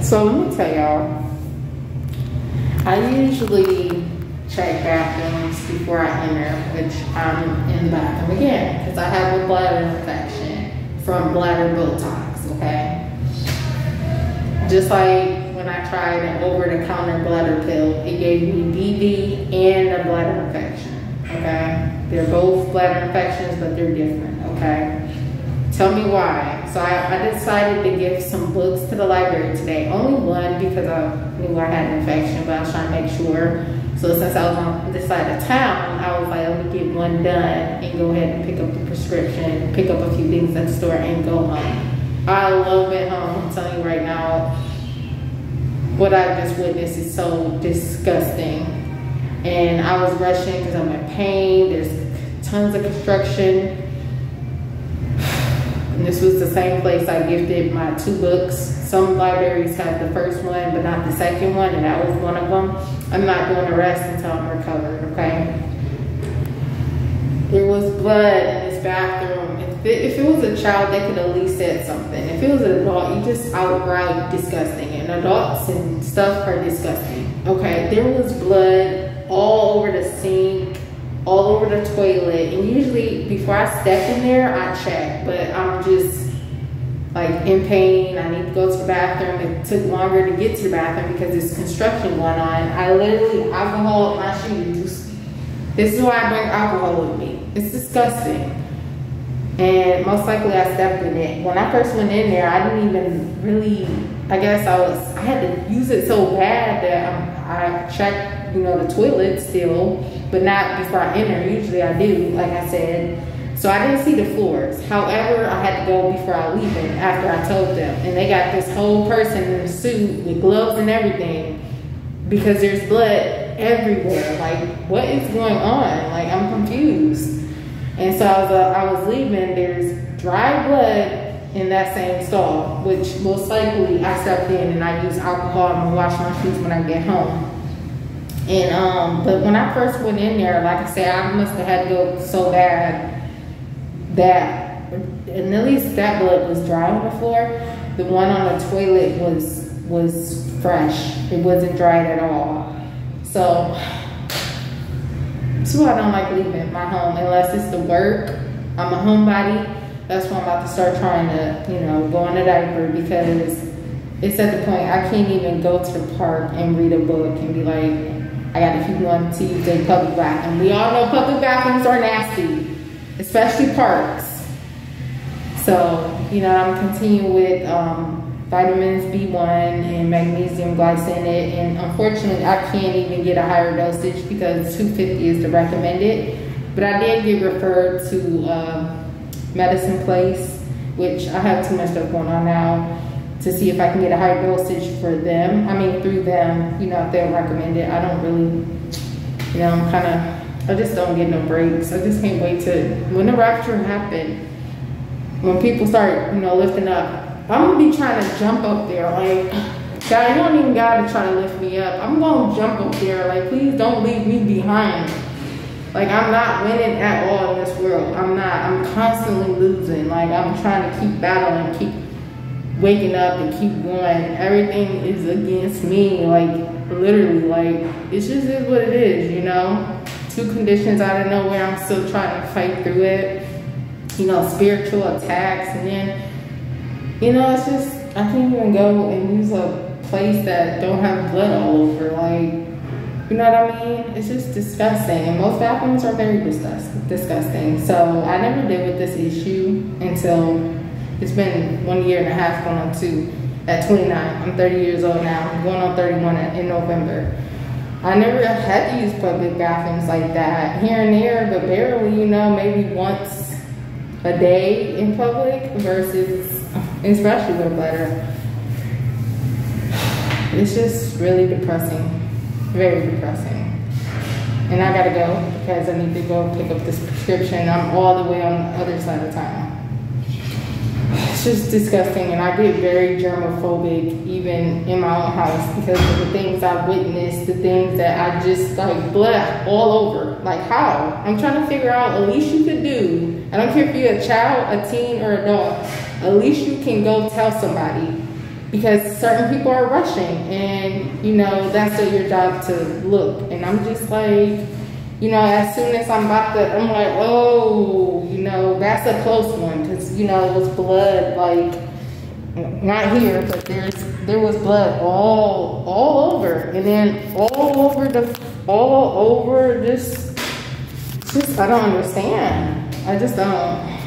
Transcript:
So let me tell y'all, I usually check bathrooms before I enter, which I'm in the bathroom again, because I have a bladder infection from bladder Botox, okay? Just like when I tried an over-the-counter bladder pill, it gave me BV and a bladder infection, okay? They're both bladder infections, but they're different, okay? Tell me why. So I decided to give some books to the library today. Only one because I knew I had an infection, but I was trying to make sure. So since I was on this side of town, I was like, let me get one done and go ahead and pick up the prescription, pick up a few things at the store and go home. I love it home. I'm telling you right now, what I just witnessed is so disgusting. And I was rushing because I'm in pain. There's tons of construction. And this was the same place I gifted my 2 books. Some libraries have the first one, but not the second one, and that was one of them. I'm not doing the rest until I'm recovered, okay? There was blood in this bathroom. If it was a child, they could at least said something. If it was an adult, you just outright disgusting. And adults and stuff are disgusting, okay? There was blood all over the sink, all over the toilet, and usually before I step in there, I check, but I'm just like in pain. I need to go to the bathroom. It took longer to get to the bathroom because there's construction going on. I literally alcohol my shoes. This is why I bring alcohol with me. It's disgusting. And most likely I stepped in it. When I first went in there, I didn't even really, I guess I had to use it so bad that I checked, you know, the toilet still, but not before I enter. Usually I do, like I said. So I didn't see the floors. However, I had to go before I leave it after I told them. And they got this whole person in a suit with gloves and everything because there's blood everywhere. Like, what is going on? Like, I'm confused. And so I was leaving, there's dry blood in that same stall, which most likely I stepped in and I use alcohol and wash my shoes when I get home. And but when I first went in there, like I said, I must have had to go so bad that, and at least that blood was dry on the floor. The one on the toilet was fresh. It wasn't dried at all. So that's why I don't like leaving my home unless it's to work. I'm a homebody. That's why I'm about to start trying to, you know, go on a diaper because it's at the point I can't even go to the park and read a book and be like, I gotta keep going to use a public bathroom. We all know public bathrooms are nasty, especially parks. So, you know, I'm continuing with vitamins B1 and magnesium glycinate, and unfortunately I can't even get a higher dosage because 250 is the recommended. But I did get referred to Medicine Place, which I have too much stuff going on now, to see if I can get a higher dosage for them. I mean, through them, you know, if they'll recommend it. I don't really, you know, I just don't get no breaks. I just can't wait to, when the rapture happens, when people start, you know, lifting up, I'm gonna be trying to jump up there. Like, God, you don't even gotta try to lift me up. I'm gonna jump up there. Like, please don't leave me behind. Like, I'm not winning at all in this world. I'm not. I'm constantly losing. Like, I'm trying to keep battling, keep waking up and keep going. Everything is against me. Like, literally, like, it just is what it is, you know? 2 conditions out of nowhere. I'm still trying to fight through it. You know, spiritual attacks, and then, you know, it's just, I can't even go and use a place that don't have blood all over. Like, you know what I mean? It's just disgusting. And most bathrooms are very disgusting. So I never dealt with this issue until it's been 1.5 years going on 2 at 29. I'm 30 years old now. I'm going on 31 in November. I never had to use public bathrooms like that. Here and there, but barely, you know, maybe once a day in public versus, especially with bladder. It's just really depressing, very depressing. And I gotta go because I need to go pick up this prescription. I'm all the way on the other side of town. It's just disgusting, and I get very germophobic even in my own house because of the things I've witnessed, the things that I just like blood all over. Like, how? I'm trying to figure out, at least you could do, I don't care if you're a child, a teen, or adult, at least you can go tell somebody because certain people are rushing, and you know, that's your job to look. And I'm just like, you know, as soon as I'm about to, I'm like, oh, you know, that's a close one, because you know, it was blood, like, not here, but there was blood all over, and then all over this. Just I don't understand. I just don't.